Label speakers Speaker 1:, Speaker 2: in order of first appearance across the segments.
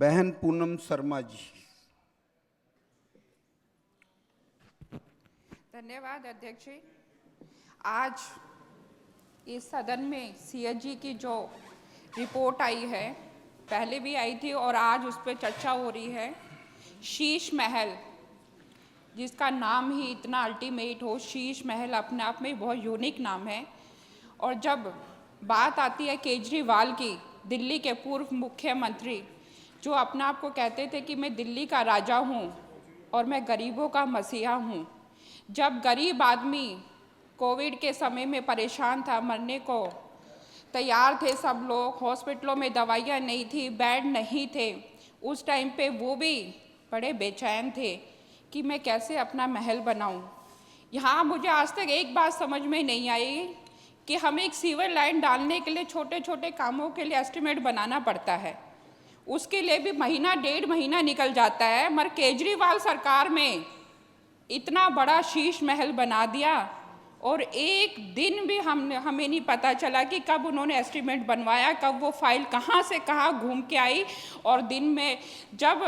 Speaker 1: बहन पूनम शर्मा जी।
Speaker 2: धन्यवाद अध्यक्ष जी। आज इस सदन में सीएजी की जो रिपोर्ट आई है, पहले भी आई थी और आज उस पर चर्चा हो रही है। शीश महल, जिसका नाम ही इतना अल्टीमेट हो, शीश महल अपने आप में बहुत यूनिक नाम है। और जब बात आती है केजरीवाल की, दिल्ली के पूर्व मुख्यमंत्री, जो अपने आप को कहते थे कि मैं दिल्ली का राजा हूँ और मैं गरीबों का मसीहा हूँ। जब गरीब आदमी कोविड के समय में परेशान था, मरने को तैयार थे सब लोग, हॉस्पिटलों में दवाइयाँ नहीं थी, बेड नहीं थे, उस टाइम पे वो भी बड़े बेचैन थे कि मैं कैसे अपना महल बनाऊं। यहाँ मुझे आज तक एक बात समझ में नहीं आई कि हमें एक सीवर लाइन डालने के लिए छोटे छोटे कामों के लिए एस्टिमेट बनाना पड़ता है, उसके लिए भी महीना डेढ़ महीना निकल जाता है। मगर केजरीवाल सरकार में इतना बड़ा शीश महल बना दिया और एक दिन भी हमें नहीं पता चला कि कब उन्होंने एस्टिमेट बनवाया, कब वो फाइल कहाँ से कहाँ घूम के आई। और दिन में जब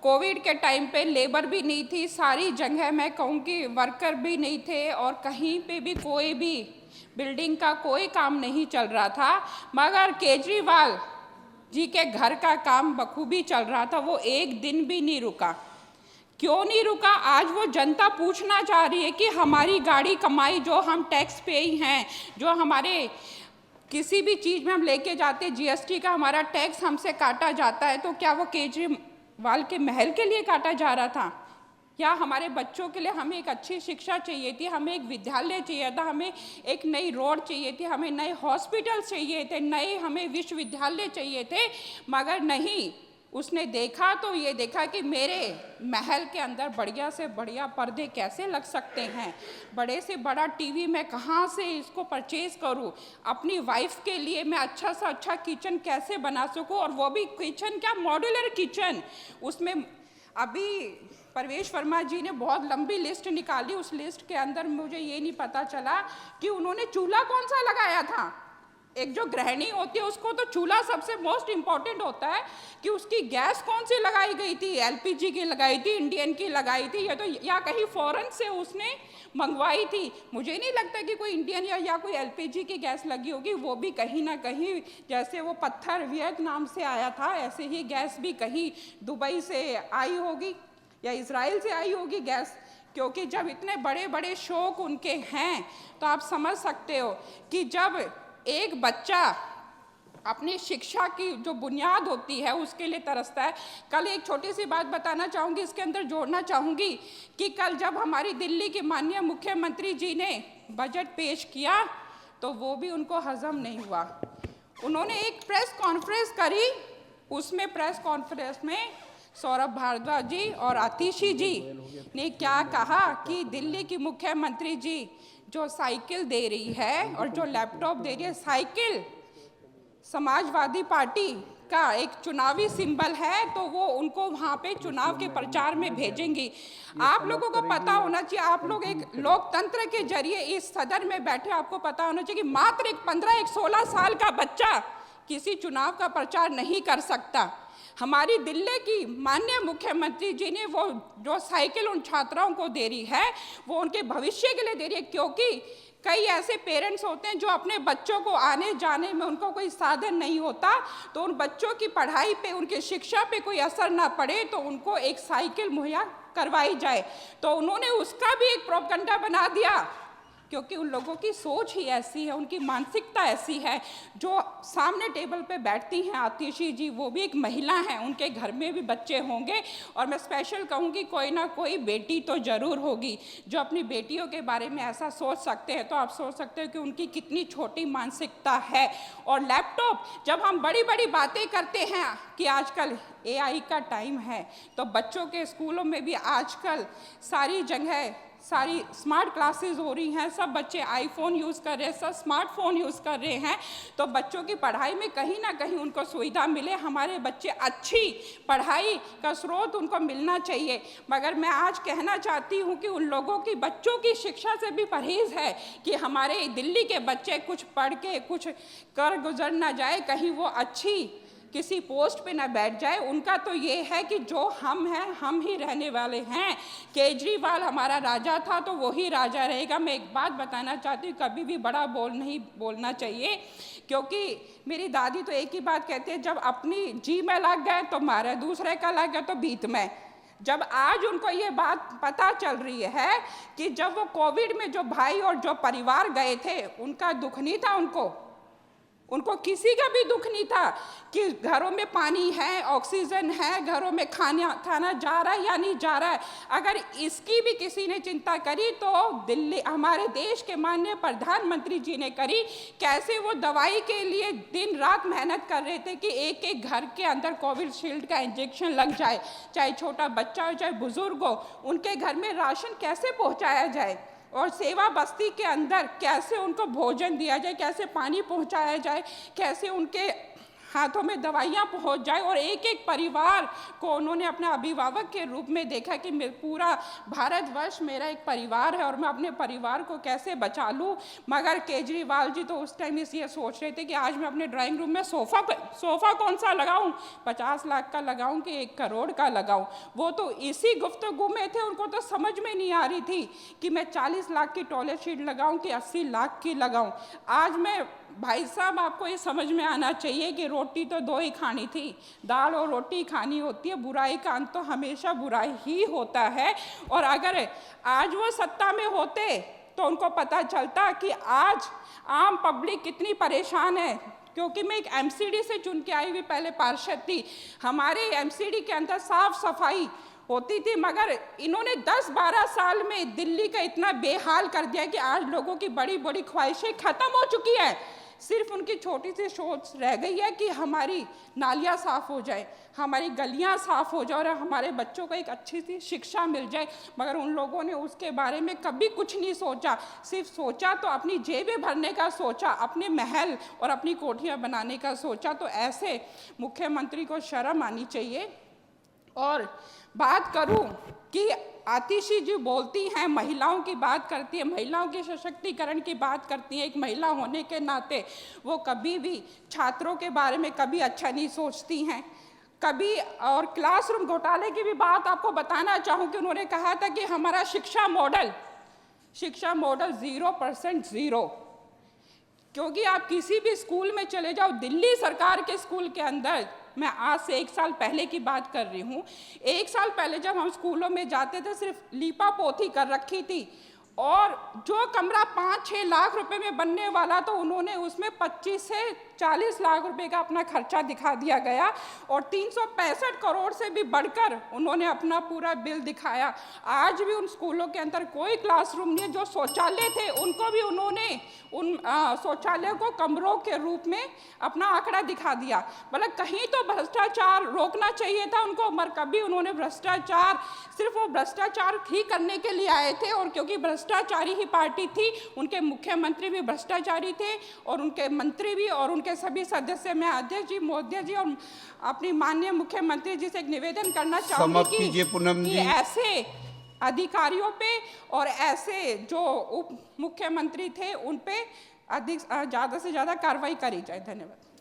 Speaker 2: कोविड के टाइम पे लेबर भी नहीं थी, सारी जगह मैं कहूँ कि वर्कर भी नहीं थे और कहीं पे भी कोई भी बिल्डिंग का कोई काम नहीं चल रहा था, मगर केजरीवाल जी के घर का काम बखूबी चल रहा था। वो एक दिन भी नहीं रुका। क्यों नहीं रुका? आज वो जनता पूछना चाह रही है कि हमारी गाड़ी कमाई जो हम टैक्स पे ही हैं, जो हमारे किसी भी चीज़ में हम लेके जाते जीएसटी का हमारा टैक्स हमसे काटा जाता है, तो क्या वो केजरीवाल के महल के लिए काटा जा रहा था? या हमारे बच्चों के लिए हमें एक अच्छी शिक्षा चाहिए थी, हमें एक विद्यालय चाहिए था, हमें एक नई रोड चाहिए थी, हमें नए हॉस्पिटल चाहिए थे, नए हमें विश्वविद्यालय चाहिए थे, मगर नहीं। उसने देखा तो ये देखा कि मेरे महल के अंदर बढ़िया से बढ़िया पर्दे कैसे लग सकते हैं, बड़े से बड़ा टीवी मैं कहाँ से इसको परचेज़ करूँ, अपनी वाइफ के लिए मैं अच्छा सा अच्छा किचन कैसे बना सकूँ, और वो भी किचन क्या, मॉड्यूलर किचन। उसमें अभी परवेश वर्मा जी ने बहुत लंबी लिस्ट निकाली, उस लिस्ट के अंदर मुझे ये नहीं पता चला कि उन्होंने चूल्हा कौन सा लगाया था। एक जो गृहिणी होती है उसको तो चूल्हा सबसे मोस्ट इम्पॉर्टेंट होता है कि उसकी गैस कौन सी लगाई गई थी, एलपीजी की लगाई थी, इंडियन की लगाई थी, या तो या कहीं फॉरेन से उसने मंगवाई थी। मुझे नहीं लगता कि कोई इंडियन या कोई एलपीजी की गैस लगी होगी, वो भी कहीं ना कहीं जैसे वो पत्थर वियतनाम से आया था, ऐसे ही गैस भी कहीं दुबई से आई होगी या इजराइल से आई होगी गैस। क्योंकि जब इतने बड़े बड़े शौक उनके हैं तो आप समझ सकते हो कि जब एक बच्चा अपनी शिक्षा की जो बुनियाद होती है उसके लिए तरसता है। कल एक छोटी सी बात बताना चाहूँगी, इसके अंदर जोड़ना चाहूँगी कि कल जब हमारी दिल्ली के माननीय मुख्यमंत्री जी ने बजट पेश किया तो वो भी उनको हजम नहीं हुआ। उन्होंने एक प्रेस कॉन्फ्रेंस करी, उसमें प्रेस कॉन्फ्रेंस में सौरभ भारद्वाज जी और आतिशी जी ने क्या कहा कि दिल्ली की मुख्यमंत्री जी जो साइकिल दे रही है और जो लैपटॉप दे रही है, साइकिल समाजवादी पार्टी का एक चुनावी सिंबल है, तो वो उनको वहाँ पे चुनाव के प्रचार में भेजेंगी। आप लोगों को पता होना चाहिए, आप लोग एक लोकतंत्र के जरिए इस सदन में बैठे, आपको पता होना चाहिए कि मात्र एक 15-16 साल का बच्चा किसी चुनाव का प्रचार नहीं कर सकता। हमारी दिल्ली की माननीय मुख्यमंत्री जी ने वो जो साइकिल उन छात्राओं को दे रही है वो उनके भविष्य के लिए दे रही है, क्योंकि कई ऐसे पेरेंट्स होते हैं जो अपने बच्चों को आने जाने में उनको कोई साधन नहीं होता, तो उन बच्चों की पढ़ाई पे, उनकी शिक्षा पे कोई असर ना पड़े तो उनको एक साइकिल मुहैया करवाई जाए। तो उन्होंने उसका भी एक प्रोपगंडा बना दिया, क्योंकि उन लोगों की सोच ही ऐसी है, उनकी मानसिकता ऐसी है। जो सामने टेबल पे बैठती हैं आतिशी जी, वो भी एक महिला हैं, उनके घर में भी बच्चे होंगे, और मैं स्पेशल कहूँगी कोई ना कोई बेटी तो ज़रूर होगी जो अपनी बेटियों के बारे में ऐसा सोच सकते हैं। तो आप सोच सकते हो कि उनकी कितनी छोटी मानसिकता है। और लैपटॉप, जब हम बड़ी बड़ी बातें करते हैं कि आजकल AI का टाइम है, तो बच्चों के स्कूलों में भी आजकल सारी जगह सारी स्मार्ट क्लासेस हो रही हैं, सब बच्चे आईफोन यूज़ कर रहे हैं, सब स्मार्टफोन यूज़ कर रहे हैं, तो बच्चों की पढ़ाई में कहीं ना कहीं उनको सुविधा मिले, हमारे बच्चे अच्छी पढ़ाई का स्रोत उनको मिलना चाहिए। मगर मैं आज कहना चाहती हूँ कि उन लोगों की बच्चों की शिक्षा से भी परहेज़ है कि हमारे दिल्ली के बच्चे कुछ पढ़ के कुछ कर गुजर ना जाए, कहीं वो अच्छी किसी पोस्ट पे ना बैठ जाए। उनका तो ये है कि जो हम हैं हम ही रहने वाले हैं। केजरीवाल हमारा राजा था तो वही राजा रहेगा। मैं एक बात बताना चाहती हूँ, कभी भी बड़ा नहीं बोलना चाहिए, क्योंकि मेरी दादी तो एक ही बात कहती है, जब अपनी जी में लग गए तो मारे, दूसरे का लग गया तो बीत में। जब आज उनको ये बात पता चल रही है कि जब वो कोविड में जो भाई और जो परिवार गए थे, उनका दुख नहीं था, उनको किसी का भी दुख नहीं था कि घरों में पानी है, ऑक्सीजन है, घरों में खाना जा रहा है या नहीं जा रहा है। अगर इसकी भी किसी ने चिंता करी तो दिल्ली, हमारे देश के माननीय प्रधानमंत्री जी ने करी। कैसे वो दवाई के लिए दिन रात मेहनत कर रहे थे कि एक एक घर के अंदर कोविशील्ड का इंजेक्शन लग जाए, चाहे छोटा बच्चा हो चाहे बुजुर्ग हो, उनके घर में राशन कैसे पहुंचाया जाए, और सेवा बस्ती के अंदर कैसे उनको भोजन दिया जाए, कैसे पानी पहुंचाया जाए, कैसे उनके हाथों में दवाइयाँ पहुंच जाए। और एक एक परिवार को उन्होंने अपने अभिभावक के रूप में देखा कि पूरा भारतवर्ष मेरा एक परिवार है और मैं अपने परिवार को कैसे बचा लूँ। मगर केजरीवाल जी तो उस टाइम ये सोच रहे थे कि आज मैं अपने ड्राइंग रूम में सोफ़ा कौन सा लगाऊं, 50 लाख का लगाऊं कि 1 करोड़ का लगाऊं। वो तो इसी गुफ्तगू में थे, उनको तो समझ में नहीं आ रही थी कि मैं 40 लाख की टॉयलेट शीट लगाऊं कि 80 लाख की लगाऊं। आज मैं, भाई साहब, आपको ये समझ में आना चाहिए कि रोटी तो 2 ही खानी थी, दाल और रोटी खानी होती है। बुराई का अंत तो हमेशा बुराई ही होता है। और अगर आज वो सत्ता में होते तो उनको पता चलता कि आज आम पब्लिक कितनी परेशान है। क्योंकि मैं एक एमसीडी से चुन के आई हुई पहले पार्षद थी, हमारे एमसीडी के अंदर साफ सफाई होती थी, मगर इन्होंने 10-12 साल में दिल्ली का इतना बेहाल कर दिया कि आज लोगों की बड़ी बड़ी ख्वाहिशें खत्म हो चुकी हैं। सिर्फ उनकी छोटी सी सोच रह गई है कि हमारी नालियाँ साफ़ हो जाए, हमारी गलियाँ साफ़ हो जाए और हमारे बच्चों को एक अच्छी सी शिक्षा मिल जाए। मगर उन लोगों ने उसके बारे में कभी कुछ नहीं सोचा। सिर्फ सोचा तो अपनी जेबें भरने का सोचा, अपने महल और अपनी कोठियाँ बनाने का सोचा। तो ऐसे मुख्यमंत्री को शर्म आनी चाहिए। और बात करूं कि आतिशी जी बोलती हैं, महिलाओं की बात करती है, महिलाओं के सशक्तिकरण की बात करती हैं, एक महिला होने के नाते वो कभी भी छात्रों के बारे में कभी अच्छा नहीं सोचती हैं कभी। और क्लासरूम घोटाले की भी बात आपको बताना चाहूँ कि उन्होंने कहा था कि हमारा शिक्षा मॉडल 0% ज़ीरो। क्योंकि आप किसी भी स्कूल में चले जाओ, दिल्ली सरकार के स्कूल के अंदर, मैं आज से 1 साल पहले की बात कर रही हूँ, 1 साल पहले जब हम स्कूलों में जाते थे सिर्फ लीपा पोती कर रखी थी, और जो कमरा 5-6 लाख रुपए में बनने वाला तो उन्होंने उसमें 25 से 40 लाख रुपए का अपना खर्चा दिखा दिया गया, और 365 करोड़ से भी बढ़कर उन्होंने अपना पूरा बिल दिखाया। आज भी उन स्कूलों के अंदर कोई क्लासरूम नहीं है। जो शौचालय थे उनको भी उन्होंने उन शौचालय को कमरों के रूप में अपना आंकड़ा दिखा दिया। मतलब कहीं तो भ्रष्टाचार रोकना चाहिए था उनको, मगर कभी उन्होंने भ्रष्टाचार, सिर्फ वो भ्रष्टाचार ही करने के लिए आए थे। और क्योंकि भ्रष्टाचारी ही पार्टी थी, उनके मुख्यमंत्री भी भ्रष्टाचारी थे और उनके मंत्री भी और उनके सभी सदस्य। मैं अध्यक्ष जी, मोदी जी और अपनी माननीय मुख्यमंत्री जी से एक निवेदन करना चाहूंगी कि ऐसे अधिकारियों पे और ऐसे जो उप मुख्यमंत्री थे उन पे अधिक ज़्यादा से ज़्यादा कार्रवाई करी जाए। धन्यवाद।